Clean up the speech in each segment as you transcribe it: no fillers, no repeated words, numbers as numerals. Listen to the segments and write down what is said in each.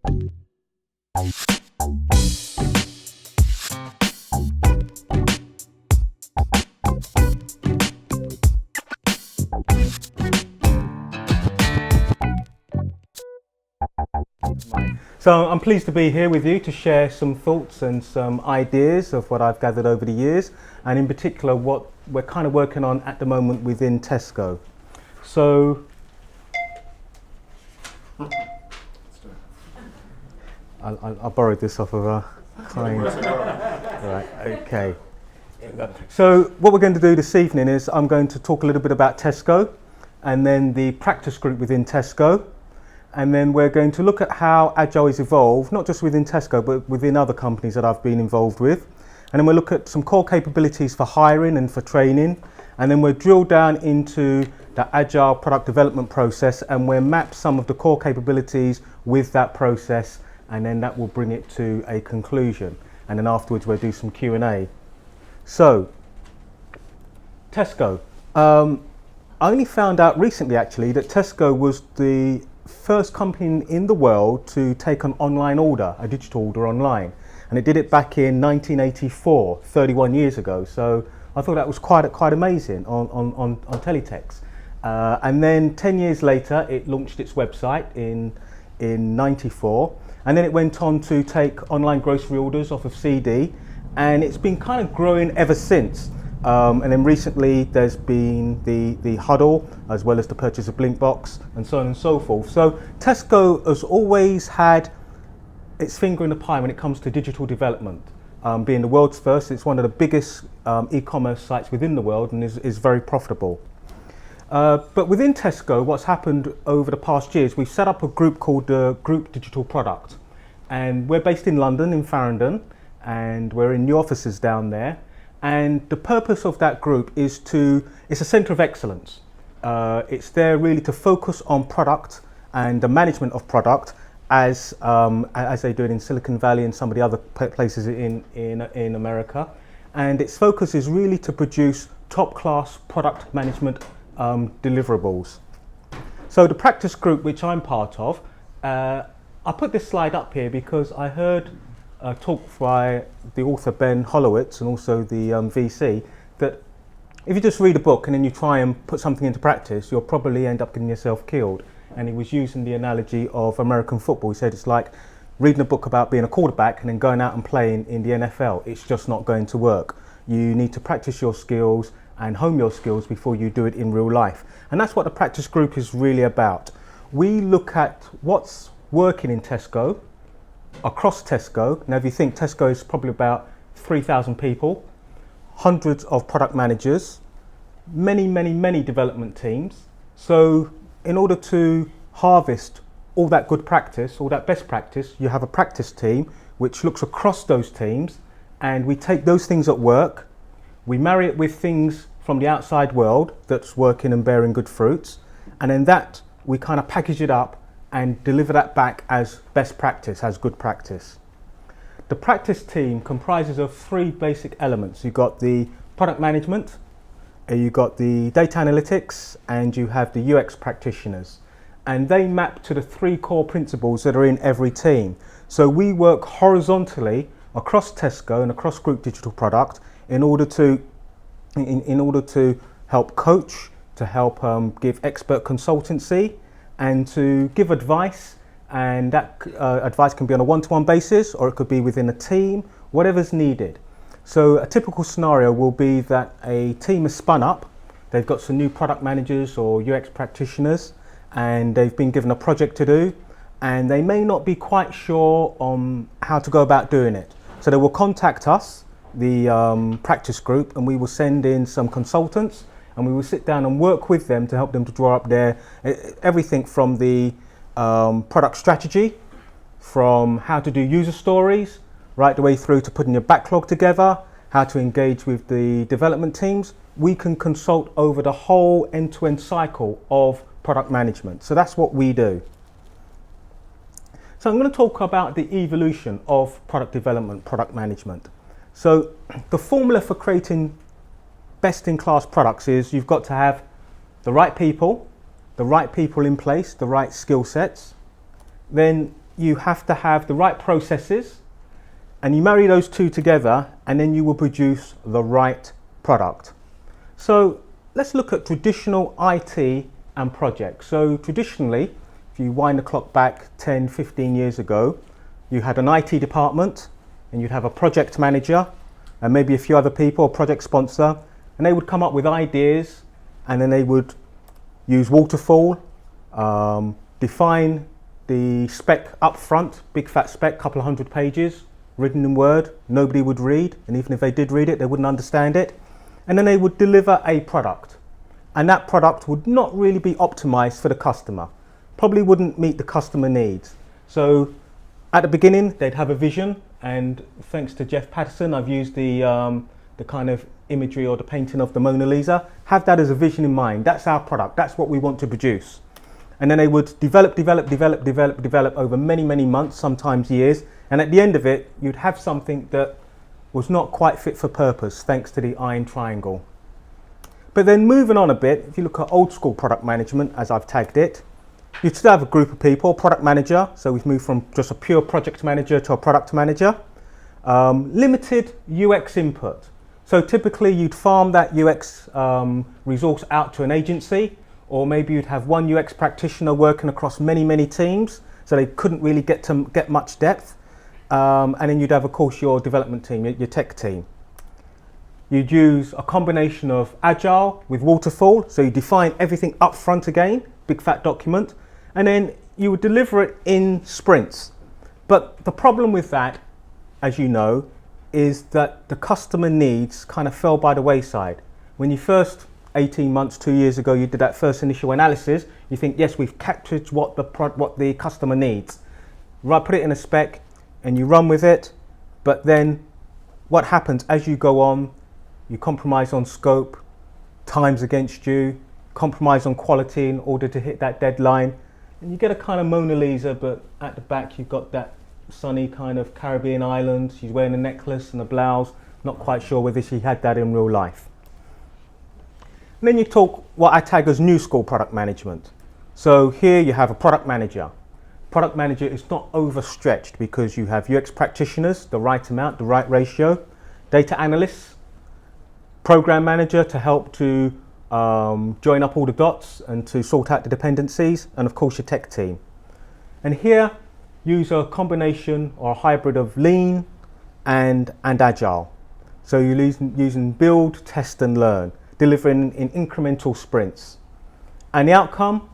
So I'm pleased to be here with you to share some thoughts and some ideas of what I've gathered over the years, and in particular what we're kind of working on at the moment within Tesco. So I borrowed this off of a client. Right, okay. So what we're going to do this evening is I'm going to talk a little bit about Tesco and then the practice group within Tesco. And then we're going to look at how Agile has evolved, not just within Tesco, but within other companies that I've been involved with. And then we'll look at some core capabilities for hiring and for training. And then we'll drill down into the Agile product development process, and we'll map some of the core capabilities with that process. And then that will bring it to a conclusion. And then afterwards, we'll do some Q&A. So, Tesco. I only found out recently, actually, that Tesco was the first company in the world to take an online order, a digital order online, and it did it back in 1984, 31 years ago. So I thought that was quite amazing on teletext. And then 10 years later, it launched its website in 94, and then it went on to take online grocery orders off of CD, and it's been kind of growing ever since. And then recently there's been the huddle, as well as the purchase of Blinkbox and so on and so forth. So Tesco has always had its finger in the pie when it comes to digital development. Being the world's first, it's one of the biggest e-commerce sites within the world and is very profitable. But within Tesco, what's happened over the past years, we've set up a group called the Group Digital Product. And we're based in London, in Farringdon, and we're in new offices down there. And the purpose of that group is it's a centre of excellence. It's there really to focus on product and the management of product as they do it in Silicon Valley and some of the other places in America. And its focus is really to produce top-class product management deliverables. So the practice group, which I'm part of, I put this slide up here because I heard a talk by the author Ben Holowitz and also the VC, that if you just read a book and then you try and put something into practice, you'll probably end up getting yourself killed. And he was using the analogy of American football. He said it's like reading a book about being a quarterback and then going out and playing in the NFL. It's just not going to work. You need to practice your skills and hone your skills before you do it in real life. And that's what the practice group is really about. We look at what's working in Tesco, across Tesco. Now if you think Tesco is probably about 3,000 people, hundreds of product managers, many development teams. So in order to harvest all that good practice, all that best practice, you have a practice team which looks across those teams, and we take those things at work, we marry it with things from the outside world that's working and bearing good fruits, and then that we kind of package it up and deliver that back as best practice, as good practice. The practice team comprises of three basic elements. You've got the product management, you've got the data analytics, and you have the UX practitioners. And they map to the three core principles that are in every team. So we work horizontally across Tesco and across Group Digital Product in order to help coach, to help give expert consultancy, and to give advice, and that advice can be on a one-to-one basis, or it could be within a team, whatever's needed. So a typical scenario will be that a team is spun up, they've got some new product managers or UX practitioners, and they've been given a project to do, and they may not be quite sure on how to go about doing it. So they will contact us, the practice group, and we will send in some consultants, and we will sit down and work with them to help them to draw up everything from the product strategy, from how to do user stories, right the way through to putting your backlog together, how to engage with the development teams. We can consult over the whole end-to-end cycle of product management. So that's what we do. So I'm going to talk about the evolution of product development, product management. So the formula for creating best-in-class products is you've got to have the right people in place, the right skill sets. Then you have to have the right processes, and you marry those two together, and then you will produce the right product. So let's look at traditional IT and projects. So traditionally, if you wind the clock back 10, 15 years ago, you had an IT department, and you'd have a project manager, and maybe a few other people, a project sponsor, and they would come up with ideas, and then they would use waterfall, define the spec up front, big fat spec, couple of 100 pages, written in Word, nobody would read, and even if they did read it, they wouldn't understand it. And then they would deliver a product, and that product would not really be optimized for the customer, probably wouldn't meet the customer needs. So at the beginning, they'd have a vision, and thanks to Jeff Patterson, I've used the kind of imagery or the painting of the Mona Lisa. Have that as a vision in mind. That's our product. That's what we want to produce. And then they would develop over many, many months, sometimes years. And at the end of it, you'd have something that was not quite fit for purpose, thanks to the iron triangle. But then moving on a bit, if you look at old school product management, as I've tagged it, you'd still have a group of people, product manager. So we've moved from just a pure project manager to a product manager. Limited UX input. So typically you'd farm that UX resource out to an agency, or maybe you'd have one UX practitioner working across many, many teams, so they couldn't really get much depth. And then you'd have, of course, your development team, your tech team. You'd use a combination of Agile with waterfall, so you define everything up front again, big fat document, and then you would deliver it in sprints. But the problem with that, as you know, is that the customer needs kind of fell by the wayside. When you first, 18 months, 2 years ago, you did that first initial analysis, you think, yes, we've captured what the customer needs. Right, put it in a spec and you run with it, but then what happens as you go on, you compromise on scope, time's against you, compromise on quality in order to hit that deadline, and you get a kind of Mona Lisa, but at the back you've got that sunny kind of Caribbean island. She's wearing a necklace and a blouse, not quite sure whether she had that in real life. And then you talk what I tag as new school product management. So here you have a product manager. Product manager is not overstretched because you have UX practitioners, the right amount, the right ratio, data analysts, program manager to help to join up all the dots and to sort out the dependencies, and of course your tech team. And here use a combination or a hybrid of lean and agile. So you're using build, test and learn, delivering in incremental sprints. And the outcome,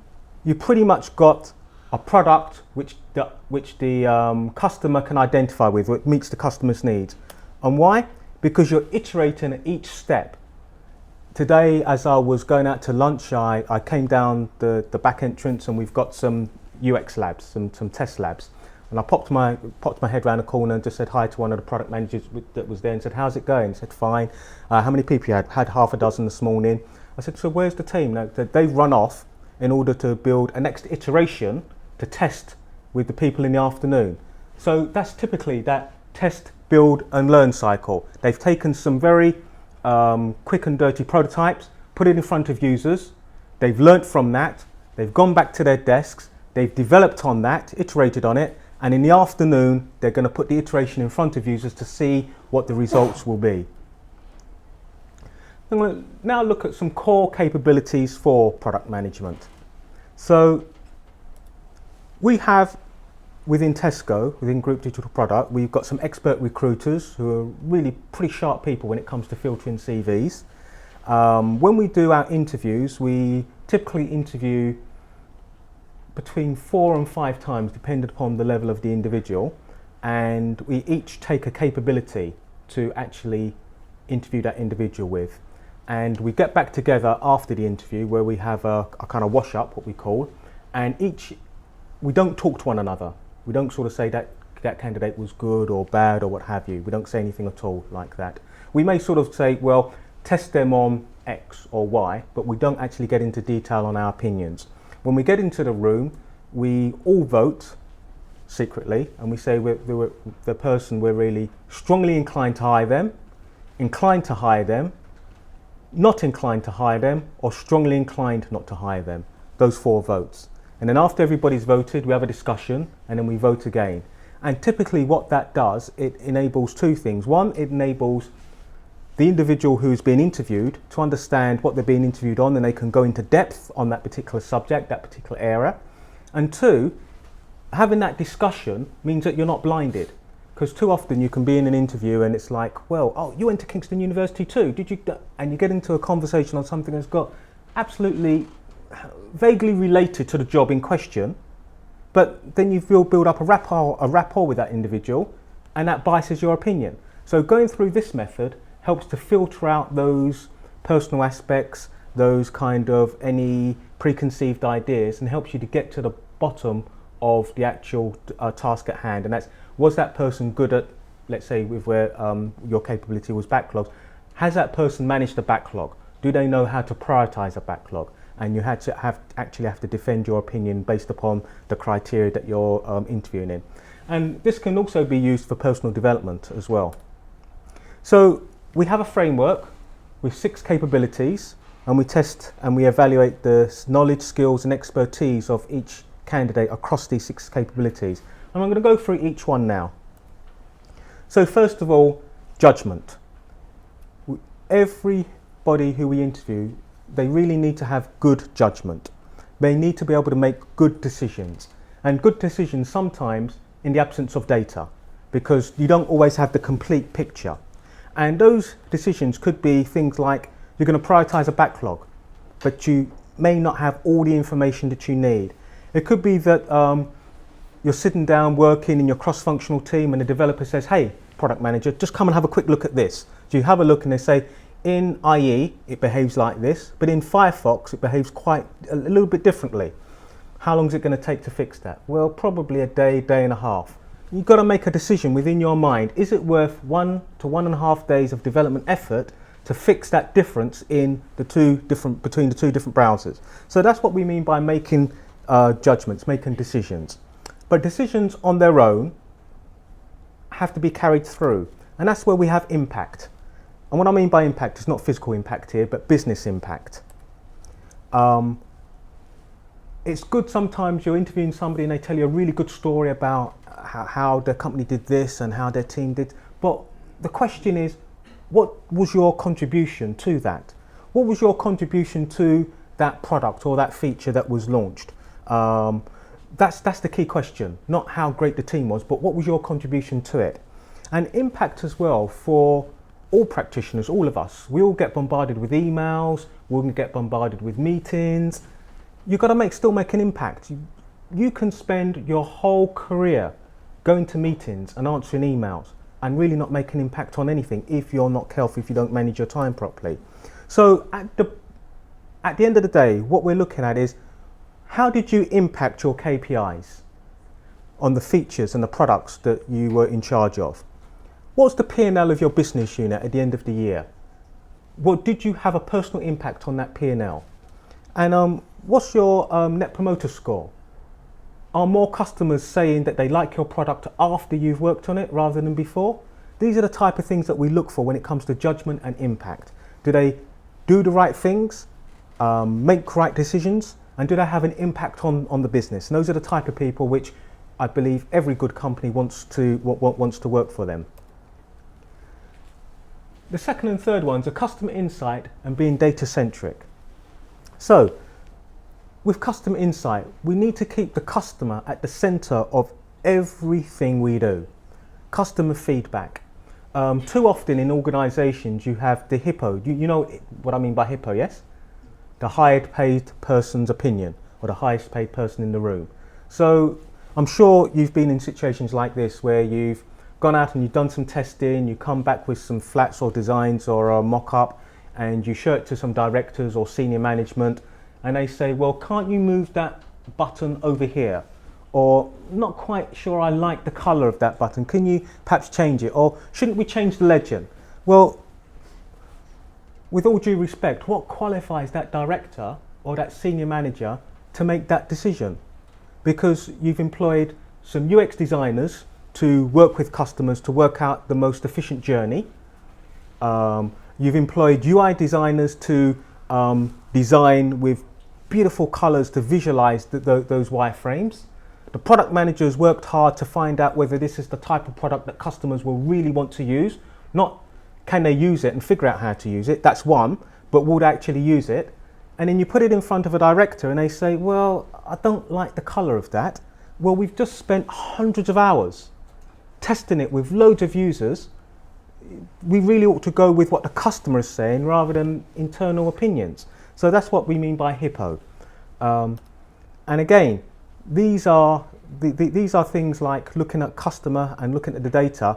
you pretty much got a product which the customer can identify with, which meets the customer's needs. And why? Because you're iterating at each step. Today, as I was going out to lunch, I came down the back entrance and we've got some UX labs, some test labs. And I popped my head around the corner and just said hi to one of the product managers that was there and said, how's it going? He said, fine. How many people you had? Had half a dozen this morning. I said, so where's the team? Now, they've run off in order to build a next iteration to test with the people in the afternoon. So that's typically that test, build and learn cycle. They've taken some very quick and dirty prototypes, put it in front of users. They've learnt from that. They've gone back to their desks. They've developed on that, iterated on it. And in the afternoon, they're going to put the iteration in front of users to see what the results will be. I'm going to now look at some core capabilities for product management. So we have within Tesco, within Group Digital Product, we've got some expert recruiters who are really pretty sharp people when it comes to filtering CVs. When we do our interviews, we typically interview between 4 and 5 times, depending upon the level of the individual, and we each take a capability to actually interview that individual with. And we get back together after the interview where we have a kind of wash up, what we call, and we don't talk to one another. We don't sort of say that candidate was good or bad or what have you. We don't say anything at all like that. We may sort of say, well, test them on X or Y, but we don't actually get into detail on our opinions. When we get into the room, we all vote secretly, and we say the person we're really strongly inclined to hire them, inclined to hire them, not inclined to hire them, or strongly inclined not to hire them. Those 4 votes. And then after everybody's voted, we have a discussion and then we vote again. And typically what that does, it enables two things. One, it enables the individual who's being interviewed to understand what they're being interviewed on, and they can go into depth on that particular subject, that particular area. And two, having that discussion means that you're not blinded. Because too often you can be in an interview and it's like, well, oh, you went to Kingston University too, did you? And you get into a conversation on something that's got absolutely vaguely related to the job in question, but then you build up a rapport with that individual, and that biases your opinion. So going through this method helps to filter out those personal aspects, those kind of any preconceived ideas, and helps you to get to the bottom of the actual task at hand. And that's, was that person good at, let's say, with where your capability was backlogs, has that person managed the backlog? Do they know how to prioritize a backlog? And you had to actually have to defend your opinion based upon the criteria that you're interviewing in. And this can also be used for personal development as well. So we have a framework with 6 capabilities, and we test and we evaluate the knowledge, skills and expertise of each candidate across these 6 capabilities. And I'm going to go through each one now. So first of all, judgment. Everybody who we interview, they really need to have good judgment. They need to be able to make good decisions. And good decisions sometimes in the absence of data, because you don't always have the complete picture. And those decisions could be things like you're going to prioritize a backlog, but you may not have all the information that you need. It could be that you're sitting down working in your cross-functional team and the developer says, hey, product manager, just come and have a quick look at this. So you have a look and they say, in IE, it behaves like this, but in Firefox, it behaves quite a little bit differently. How long is it going to take to fix that? Well, probably a day, day and a half. You've got to make a decision within your mind. Is it worth 1 to 1.5 days of development effort to fix that difference in between the two different browsers? So that's what we mean by making judgments, making decisions. But decisions on their own have to be carried through. And that's where we have impact. And what I mean by impact is not physical impact here, but business impact. It's good sometimes you're interviewing somebody and they tell you a really good story about how their company did this and how their team did. But the question is, what was your contribution to that? What was your contribution to that product or that feature that was launched? That's the key question, not how great the team was, but what was your contribution to it? And impact as well for all practitioners, all of us. We all get bombarded with emails, we'll get bombarded with meetings. You've got to still make an impact. You can spend your whole career going to meetings and answering emails and really not make an impact on anything if you're not careful, if you don't manage your time properly. So at the end of the day, what we're looking at is, how did you impact your KPIs on the features and the products that you were in charge of? What's the P&L of your business unit at the end of the year? Well, did you have a personal impact on that P&L? And what's your net promoter score? Are more customers saying that they like your product after you've worked on it rather than before? These are the type of things that we look for when it comes to judgment and impact. Do they do the right things, make right decisions, and do they have an impact on the business? And those are the type of people which I believe every good company wants to work for them. The second and third ones are customer insight and being data centric. So with customer insight, we need to keep the customer at the center of everything we do. Customer feedback. Too often in organizations you have the HIPPO. You know what I mean by HIPPO, yes? The highest paid person's opinion, or the highest paid person in the room. So I'm sure you've been in situations like this where you've gone out and you've done some testing, you come back with some flats or designs or a mock-up, and you show it to some directors or senior management, and they say, well, can't you move that button over here? Or, not quite sure I like the color of that button, can you perhaps change it? Or shouldn't we change the legend? Well, with all due respect, what qualifies that director or that senior manager to make that decision? Because you've employed some UX designers to work with customers to work out the most efficient journey. You've employed UI designers to design with beautiful colours to visualise those wireframes. The product managers worked hard to find out whether this is the type of product that customers will really want to use. Not can they use it and figure out how to use it, that's one, but will they actually use it? And then you put it in front of a director and they say, well, I don't like the colour of that. Well, we've just spent hundreds of hours testing it with loads of users. We really ought to go with what the customer is saying rather than internal opinions. So that's what we mean by HIPPO. And again, these are things like looking at customer and looking at the data.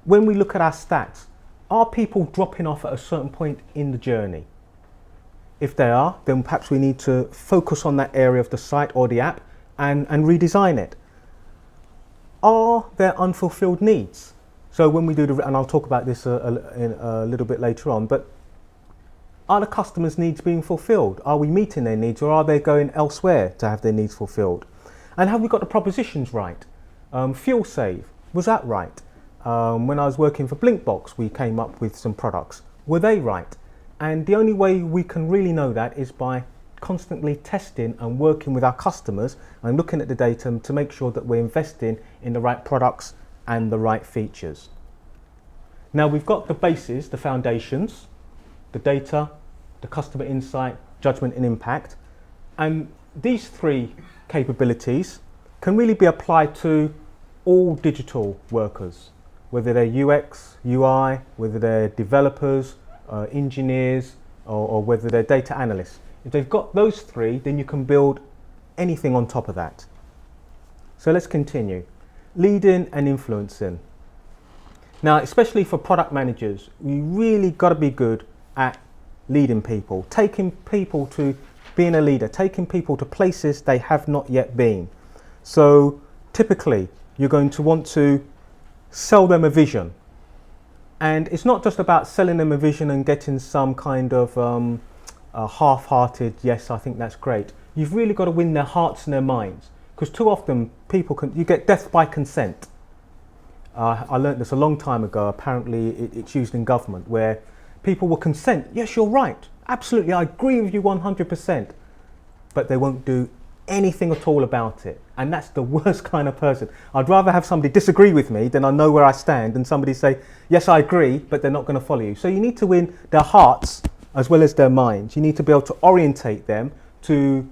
When we look at our stats, are people dropping off at a certain point in the journey? If they are, then perhaps we need to focus on that area of the site or the app and redesign it. Are there unfulfilled needs? So when we do and I'll talk about this a little bit later on, but are the customers' needs being fulfilled? Are we meeting their needs, or are they going elsewhere to have their needs fulfilled? And have we got the propositions right? Fuel save, was that right? When I was working for Blinkbox, we came up with some products. Were they right? And the only way we can really know that is by constantly testing and working with our customers and looking at the data to make sure that we're investing in the right products and the right features. Now we've got the bases, the foundations, the data, the customer insight, judgment and impact. And these three capabilities can really be applied to all digital workers, whether they're UX, UI, whether they're developers, engineers, or whether they're data analysts. If they've got those three, then you can build anything on top of that. So let's continue. Leading and influencing. Now, especially for product managers, we really got to be good at leading people, taking people to being a leader, taking people to places they have not yet been. So typically, you're going to want to sell them a vision. And it's not just about selling them a vision and getting some kind of a half-hearted, yes, I think that's great. You've really got to win their hearts and their minds, because too often you get death by consent. I learned this a long time ago. Apparently it's used in government, where people will consent. Yes, you're right. Absolutely, I agree with you 100%. But they won't do anything at all about it. And that's the worst kind of person. I'd rather have somebody disagree with me than I know where I stand, and somebody say, yes, I agree, but they're not going to follow you. So you need to win their hearts as well as their minds. You need to be able to orientate them to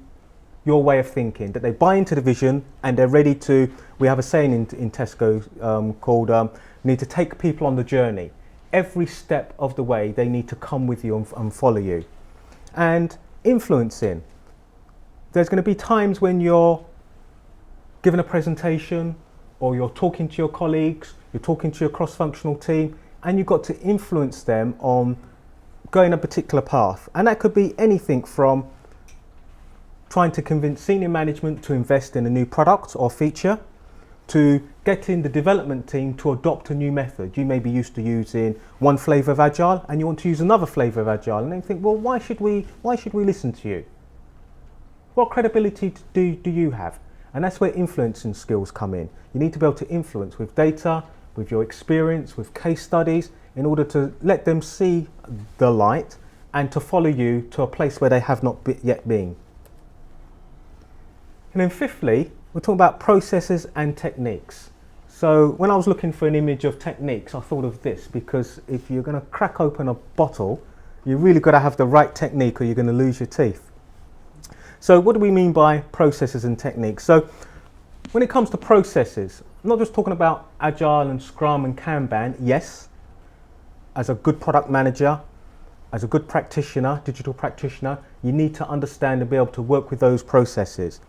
your way of thinking, that they buy into the vision and they're ready to. We have a saying in Tesco called need to take people on the journey. Every step of the way they need to come with you and follow you. And influencing. There's going to be times when you're giving a presentation, or you're talking to your colleagues, you're talking to your cross-functional team, and you've got to influence them on going a particular path. And that could be anything from trying to convince senior management to invest in a new product or feature, to getting the development team to adopt a new method. You may be used to using one flavour of Agile and you want to use another flavour of Agile, and they think, well, why should we listen to you? What credibility do you have? And that's where influencing skills come in. You need to be able to influence with data, with your experience, with case studies, in order to let them see the light and to follow you to a place where they have not yet been. And then fifthly, we're talking about processes and techniques. So when I was looking for an image of techniques, I thought of this, because if you're going to crack open a bottle, you really got to have the right technique or you're going to lose your teeth. So what do we mean by processes and techniques? So when it comes to processes, I'm not just talking about Agile and Scrum and Kanban. Yes, as a good product manager, as a good practitioner, digital practitioner, you need to understand and be able to work with those processes.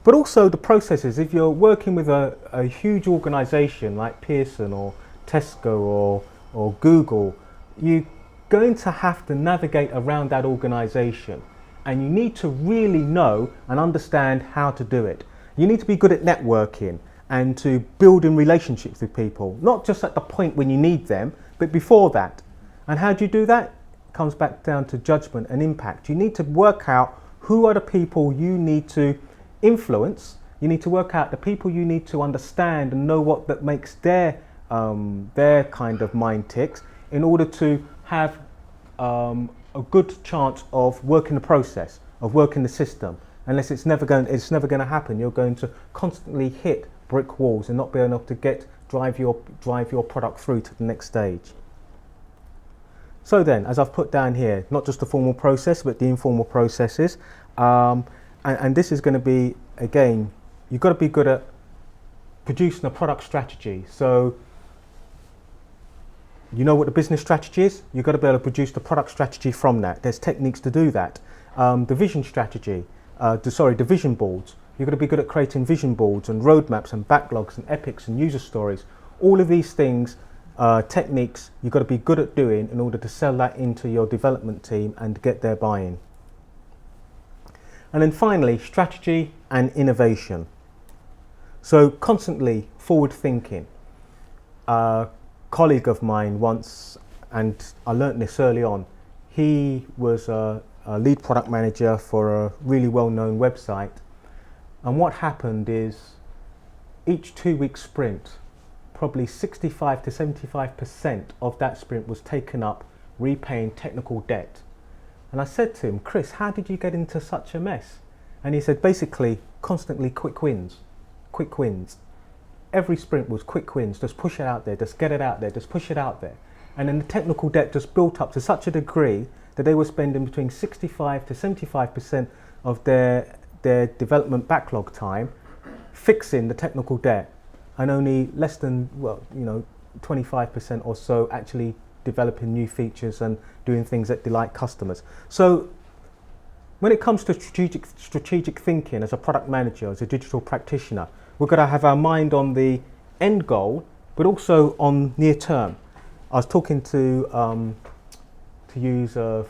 But also the processes, if you're working with a huge organization like Pearson or Tesco or Google, you're going to have to navigate around that organization. And you need to really know and understand how to do it. You need to be good at networking and to building relationships with people, not just at the point when you need them, but before that. And how do you do that? It comes back down to judgment and impact. You need to work out who are the people you need to influence. You need to work out the people you need to understand and know what that makes their kind of mind ticks, in order to have a good chance of working the process, of working the system, unless it's never going to happen. You're going to constantly hit brick walls and not be able to drive your product through to the next stage. So then, as I've put down here, not just the formal process, but the informal processes. And this is going to be, again, you've got to be good at producing a product strategy. So you know what the business strategy is, you've got to be able to produce the product strategy from that. There's techniques to do that. The vision strategy, the vision boards. You've got to be good at creating vision boards and roadmaps and backlogs and epics and user stories. All of these things, techniques, you've got to be good at doing in order to sell that into your development team and get their buy-in. And then finally, strategy and innovation. So constantly forward thinking. A colleague of mine once, and I learnt this early on, he was a lead product manager for a really well-known website. And what happened is each 2-week sprint, probably 65 to 75% of that sprint was taken up repaying technical debt. And I said to him, Chris, how did you get into such a mess? And he said, basically, constantly quick wins. Every sprint was quick wins, just push it out there, just get it out there, just push it out there. And then the technical debt just built up to such a degree that they were spending between 65 to 75% of their development backlog time fixing the technical debt, and only less than 25% or so actually developing new features and doing things that delight customers. So when it comes to strategic thinking as a product manager, as a digital practitioner, we've got to have our mind on the end goal, but also on near term. I was talking to use an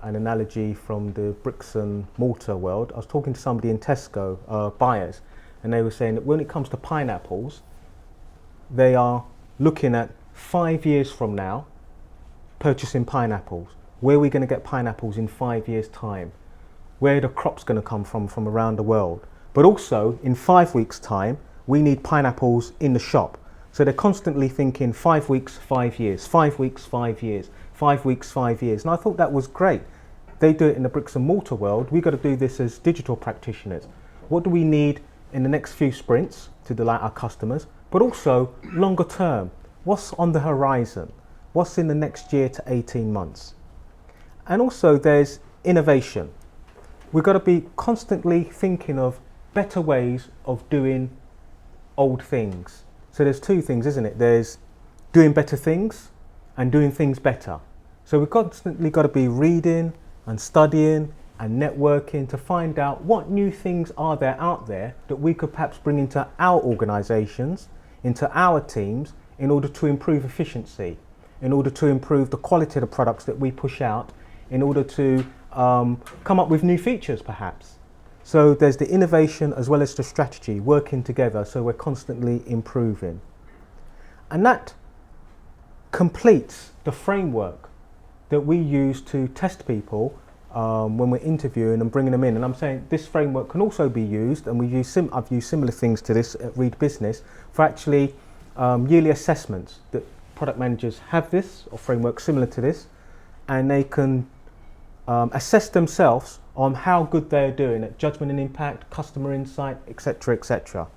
analogy from the bricks and mortar world. I was talking to somebody in Tesco, buyers, and they were saying that when it comes to pineapples, they are looking at 5 years from now, purchasing pineapples. Where are we going to get pineapples in 5 years' time? Where are the crops going to come from around the world? But also, in 5 weeks' time, we need pineapples in the shop. So they're constantly thinking 5 weeks, 5 years, 5 weeks, 5 years, 5 weeks, 5 years. And I thought that was great. They do it in the bricks and mortar world. We've got to do this as digital practitioners. What do we need in the next few sprints to delight our customers? But also longer term. What's on the horizon? What's in the next year to 18 months? And also there's innovation. We've got to be constantly thinking of better ways of doing old things. So there's two things, isn't it? There's doing better things and doing things better. So we've constantly got to be reading and studying and networking to find out what new things are there out there that we could perhaps bring into our organizations, into our teams, in order to improve efficiency, in order to improve the quality of the products that we push out, in order to come up with new features perhaps. So there's the innovation as well as the strategy working together, so we're constantly improving. And that completes the framework that we use to test people when we're interviewing and bringing them in. And I'm saying this framework can also be used, and I've used similar things to this at Reed Business, for actually yearly assessments. That product managers have this, or framework similar to this, and they can assess themselves on how good they're doing at judgment and impact, customer insight, etc., etc.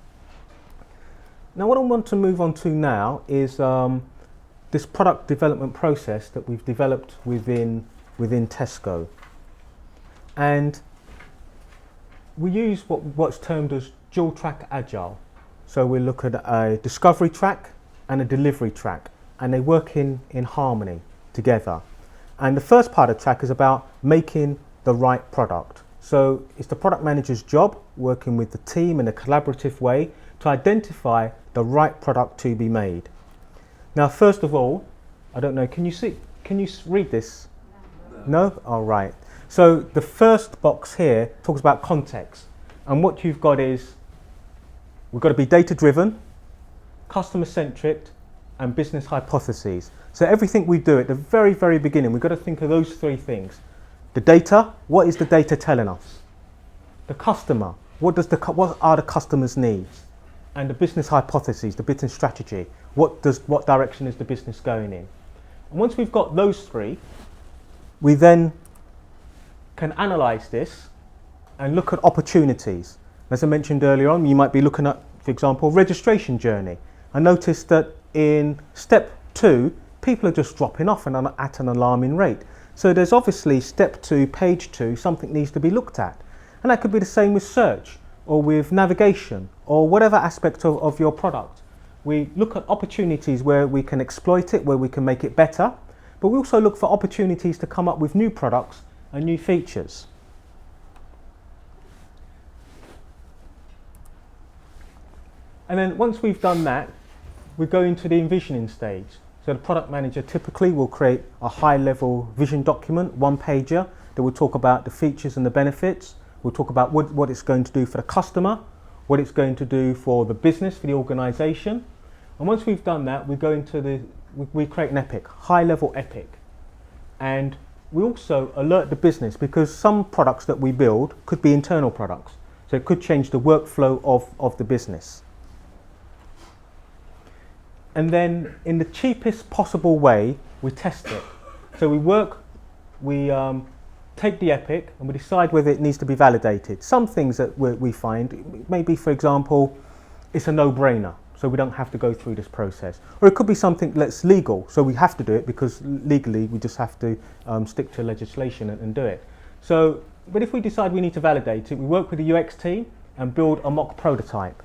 Now what I want to move on to now is this product development process that we've developed within Tesco. And we use what's termed as dual track agile. So we look at a discovery track and a delivery track, and they work in harmony together. And the first part of the track is about making the right product. So it's the product manager's job, working with the team in a collaborative way, to identify the right product to be made. Now, first of all, I don't know, can you read this? No? All right. So the first box here talks about context. And what you've got is, we've got to be data-driven, customer-centric, and business hypotheses. So everything we do at the very, very beginning, we've got to think of those three things. The data, what is the data telling us? The customer, what are the customer's needs? And the business hypotheses, the business strategy, what direction is the business going in? And once we've got those three, we then can analyze this and look at opportunities. As I mentioned earlier on, you might be looking at, for example, registration journey. I noticed that in step 2, people are just dropping off at an alarming rate. So there's obviously step 2, page 2, something needs to be looked at. And that could be the same with search or with navigation or whatever aspect of your product. We look at opportunities where we can exploit it, where we can make it better, but we also look for opportunities to come up with new products and new features. And then once we've done that, we go into the envisioning stage. So the product manager typically will create a high-level vision document, one-pager, that will talk about the features and the benefits. We'll talk about what it's going to do for the customer, what it's going to do for the business, for the organization. And once we've done that, we go into we create an epic, high-level epic. And we also alert the business, because some products that we build could be internal products. So it could change the workflow of the business. And then in the cheapest possible way, we test it. So we take the epic and we decide whether it needs to be validated. Some things that we find, maybe for example, it's a no-brainer, so we don't have to go through this process. Or it could be something that's legal, so we have to do it because legally we just have to stick to legislation and do it. So, but if we decide we need to validate it, we work with the UX team and build a mock prototype.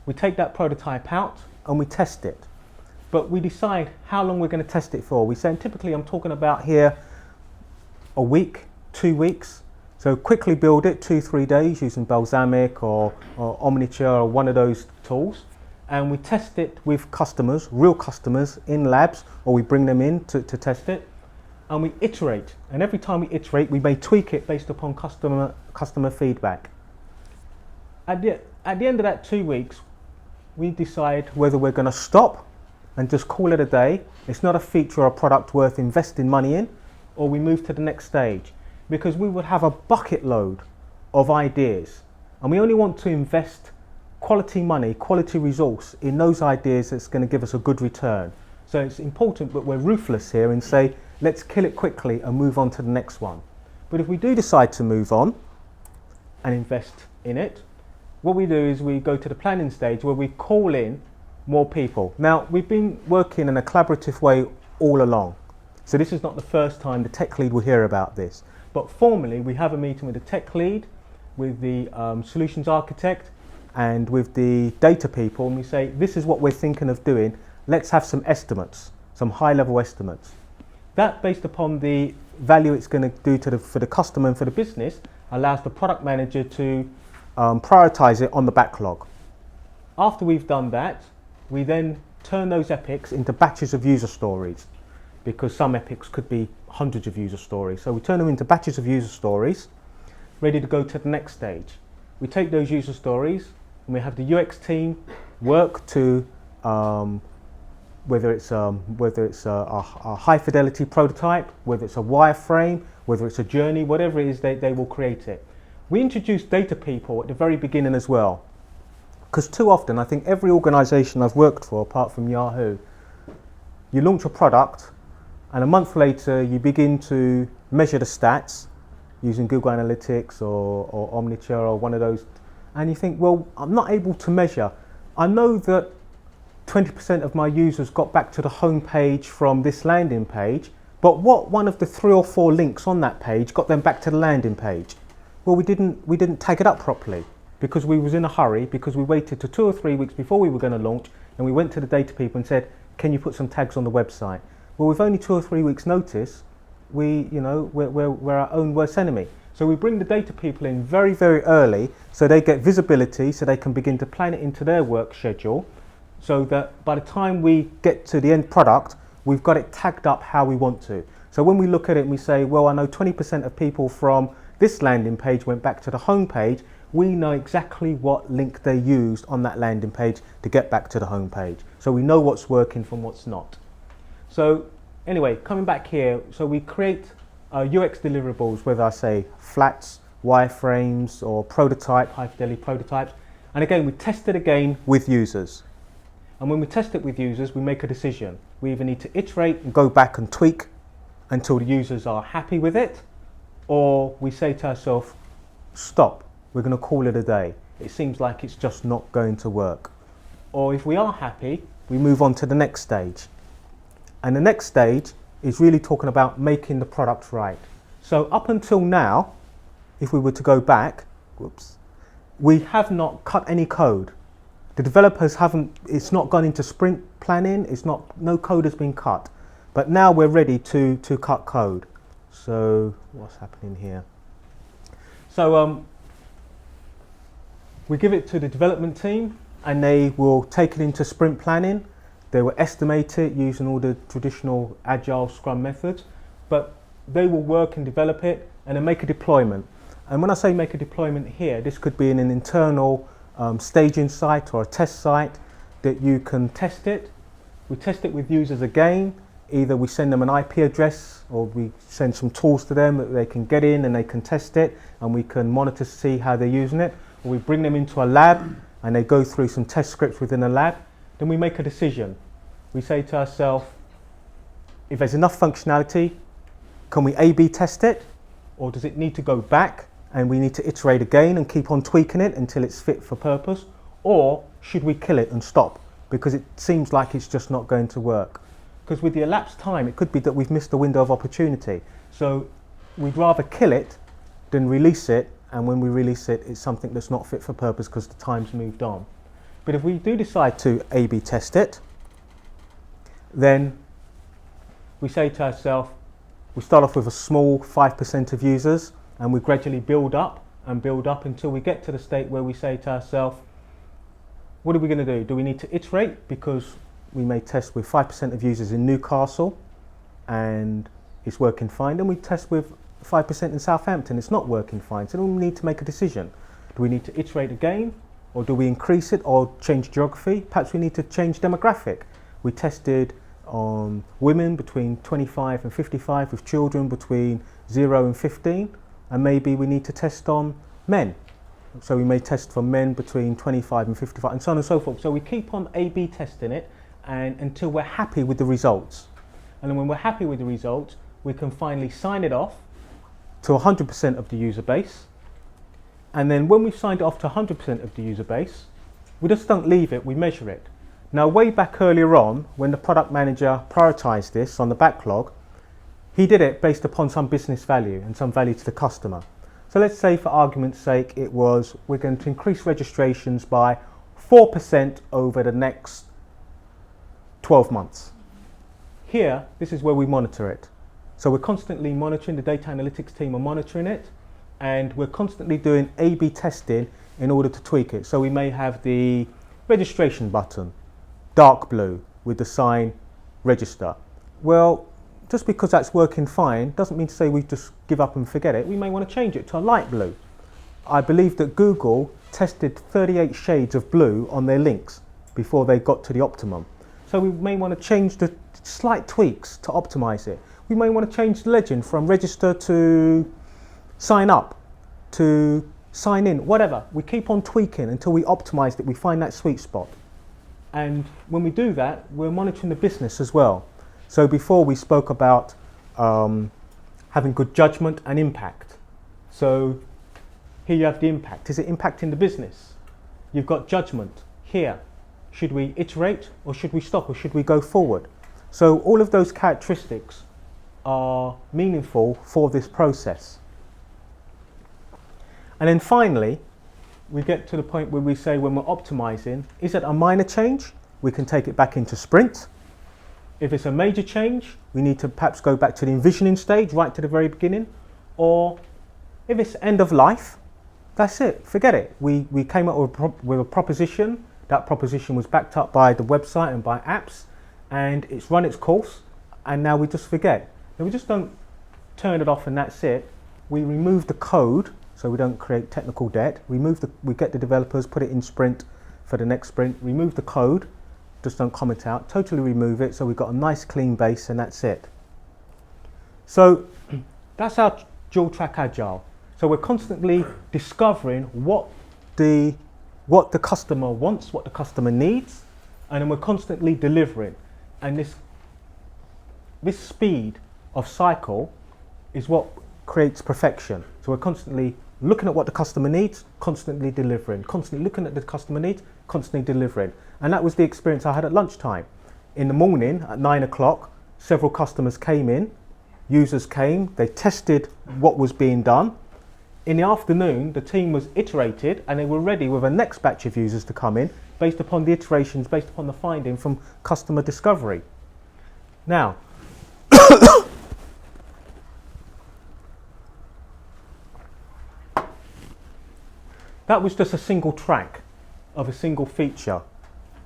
We take that prototype out and we test it. But we decide how long we're going to test it for. We say, typically I'm talking about here a week, 2 weeks. So quickly build it, 2-3 days using Balsamiq or Omniture or one of those tools. And we test it with customers, real customers in labs, or we bring them in to test it. And we iterate. And every time we iterate, we may tweak it based upon customer feedback. At the end of that 2 weeks, we decide whether we're going to stop and just call it a day. It's not a feature or a product worth investing money in, or we move to the next stage, because we would have a bucket load of ideas and we only want to invest quality money, quality resource in those ideas that's going to give us a good return. So it's important that we're ruthless here and say, let's kill it quickly and move on to the next one. But if we do decide to move on and invest in it, what we do is we go to the planning stage where we call in more people. Now, we've been working in a collaborative way all along. So this is not the first time the tech lead will hear about this. But formally, we have a meeting with the tech lead, with the solutions architect, and with the data people, and we say, this is what we're thinking of doing. Let's have some estimates, some high-level estimates. That, based upon the value it's going to do for the customer and for the business, allows the product manager to prioritize it on the backlog. After we've done that, we then turn those epics into batches of user stories, because some epics could be hundreds of user stories. So we turn them into batches of user stories, ready to go to the next stage. We take those user stories and we have the UX team work to whether it's a high fidelity prototype, whether it's a wireframe, whether it's a journey, whatever it is, they will create it. We introduce data people at the very beginning as well, because too often, I think every organisation I've worked for, apart from Yahoo, you launch a product and a month later you begin to measure the stats using Google Analytics or Omniture or one of those, and you think, well, I'm not able to measure. I know that 20% of my users got back to the home page from this landing page, but what one of the 3 or 4 links on that page got them back to the landing page? Well, we didn't tag it up properly, because we was in a hurry, because we waited to 2 or 3 weeks before we were going to launch, and we went to the data people and said, can you put some tags on the website? Well, with only 2 or 3 weeks notice, we're our own worst enemy. So we bring the data people in very, very early, so they get visibility, so they can begin to plan it into their work schedule, so that by the time we get to the end product, we've got it tagged up how we want to. So when we look at it and we say, well, I know 20% of people from this landing page went back to the home page, we know exactly what link they used on that landing page to get back to the home page. So we know what's working from what's not. So anyway, coming back here, so we create UX deliverables, whether I say flats, wireframes, or prototype, high fidelity prototypes. And again, we test it again with users. And when we test it with users, we make a decision. We either need to iterate and go back and tweak until the users are happy with it, or we say to ourselves, stop, we're going to call it a day. It seems like it's just not going to work. Or if we are happy, we move on to the next stage. And the next stage is really talking about making the product right. So up until now, if we were to go back, we have not cut any code. The developers haven't, it's not gone into sprint planning, no code has been cut. But now we're ready to cut code. So what's happening here? So we give it to the development team and they will take it into sprint planning. They will estimate it using all the traditional Agile Scrum methods, but they will work and develop it and then make a deployment. And when I say make a deployment here, this could be in an internal staging site or a test site that you can test it. We test it with users again. Either we send them an IP address or we send some tools to them that they can get in and they can test it and we can monitor to see how they're using it. Or we bring them into a lab and they go through some test scripts within a lab. Then we make a decision. We say to ourselves, if there's enough functionality, can we A/B test it? Or does it need to go back and we need to iterate again and keep on tweaking it until it's fit for purpose? Or should we kill it and stop? Because it seems like it's just not going to work. Because with the elapsed time, it could be that we've missed a window of opportunity. So we'd rather kill it than release it. And when we release it, it's something that's not fit for purpose because the time's moved on. But if we do decide to A/B test it, then we say to ourselves, we start off with a small 5% of users and we gradually build up until we get to the state where we say to ourselves, what are we going to do? Do we need to iterate? Because we may test with 5% of users in Newcastle and it's working fine. Then we test with 5% in Southampton, it's not working fine. So then we need to make a decision. Do we need to iterate again? Or do we increase it or change geography? Perhaps we need to change demographic. We tested on women between 25 and 55 with children between 0 and 15. And maybe we need to test on men. So we may test for men between 25 and 55 and so on and so forth. So we keep on A/B testing it until we're happy with the results. And then when we're happy with the results, we can finally sign it off to 100% of the user base. And then when we've signed it off to 100% of the user base, we just don't leave it, we measure it. Now, way back earlier on, when the product manager prioritized this on the backlog, he did it based upon some business value and some value to the customer. So let's say for argument's sake, it was, we're going to increase registrations by 4% over the next 12 months. Here, this is where we monitor it. So we're constantly monitoring, the data analytics team are monitoring it, and we're constantly doing A/B testing in order to tweak it. So we may have the registration button, dark blue with the sign register. Well, just because that's working fine doesn't mean to say we just give up and forget it. We may want to change it to a light blue. I believe that Google tested 38 shades of blue on their links before they got to the optimum. So we may want to change the slight tweaks to optimize it. We may want to change the legend from register to sign up to sign in, whatever. We keep on tweaking until we optimize it, we find that sweet spot. And when we do that, we're monitoring the business as well. So before we spoke about having good judgment and impact. So here you have the impact. Is it impacting the business? You've got judgment here. Should we iterate or should we stop or should we go forward? So all of those characteristics are meaningful for this process. And then finally, we get to the point where we say when we're optimizing, is it a minor change? We can take it back into sprint. If it's a major change, we need to perhaps go back to the envisioning stage, right to the very beginning. Or if it's end of life, that's it, forget it. We came up with a proposition. That proposition was backed up by the website and by apps, and it's run its course, and now we just forget. Now we just don't turn it off and that's it. We remove the code so we don't create technical debt. We get the developers, put it in sprint for the next sprint, remove the code, just don't comment out, totally remove it so we've got a nice clean base and that's it. So that's our dual track agile. So we're constantly discovering what the customer wants, what the customer needs, and then we're constantly delivering. And this speed of cycle is what creates perfection. So we're constantly looking at what the customer needs, constantly delivering, constantly looking at the customer needs, constantly delivering. And that was the experience I had at lunchtime. In the morning at 9 o'clock, several customers came in, users came, they tested what was being done. In the afternoon, the team was iterated and they were ready with a next batch of users to come in based upon the iterations, based upon the finding from customer discovery. Now, that was just a single track of a single feature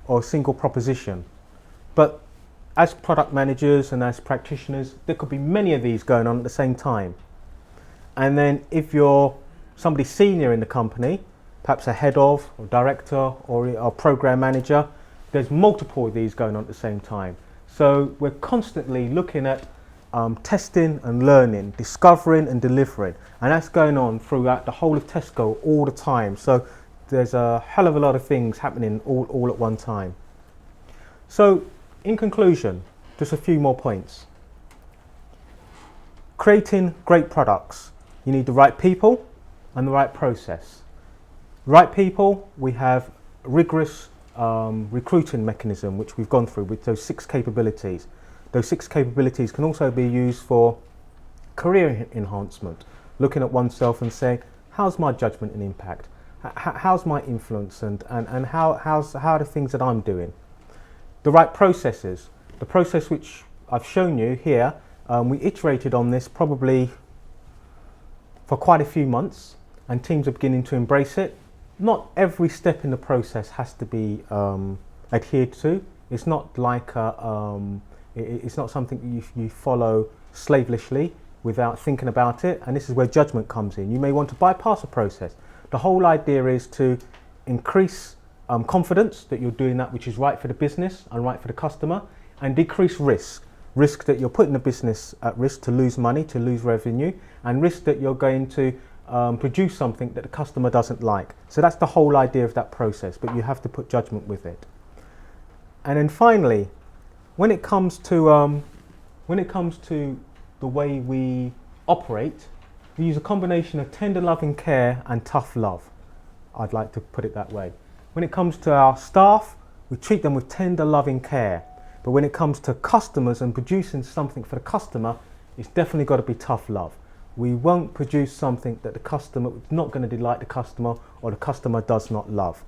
or a single proposition. But as product managers and as practitioners, there could be many of these going on at the same time. And then if you're somebody senior in the company, perhaps a head of, or director, or a program manager, there's multiple of these going on at the same time. So we're constantly looking at testing and learning, discovering and delivering. And that's going on throughout the whole of Tesco all the time. So there's a hell of a lot of things happening all at one time. So in conclusion, just a few more points. Creating great products. You need the right people and the right process. Right people, we have rigorous recruiting mechanism which we've gone through with those 6 capabilities. Those 6 capabilities can also be used for career enhancement, looking at oneself and saying, how's my judgment and impact? How's my influence and how are the things that I'm doing? The right processes. The process which I've shown you here, we iterated on this probably for quite a few months and teams are beginning to embrace it. Not every step in the process has to be adhered to. It's not like it's not something you follow slavishly without thinking about it, and this is where judgment comes in. You may want to bypass a process. The whole idea is to increase confidence that you're doing that which is right for the business and right for the customer, and decrease risk that you're putting the business at risk to lose money, to lose revenue, and risk that you're going to produce something that the customer doesn't like. So that's the whole idea of that process, but you have to put judgment with it. And then finally, when it comes to the way we operate, we use a combination of tender loving care and tough love. I'd like to put it that way. When it comes to our staff, we treat them with tender loving care. But when it comes to customers and producing something for the customer, it's definitely got to be tough love. We won't produce something that the customer is not going to delight the customer or the customer does not love.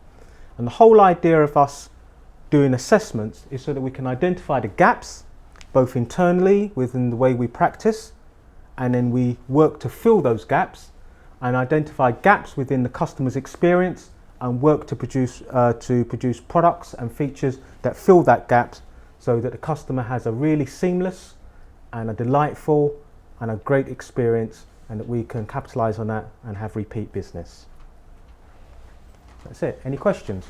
And the whole idea of us doing assessments is so that we can identify the gaps, both internally within the way we practice, and then we work to fill those gaps and identify gaps within the customer's experience and work to produce products and features that fill that gap so that the customer has a really seamless and a delightful and a great experience, and that we can capitalize on that and have repeat business. That's it. Any questions?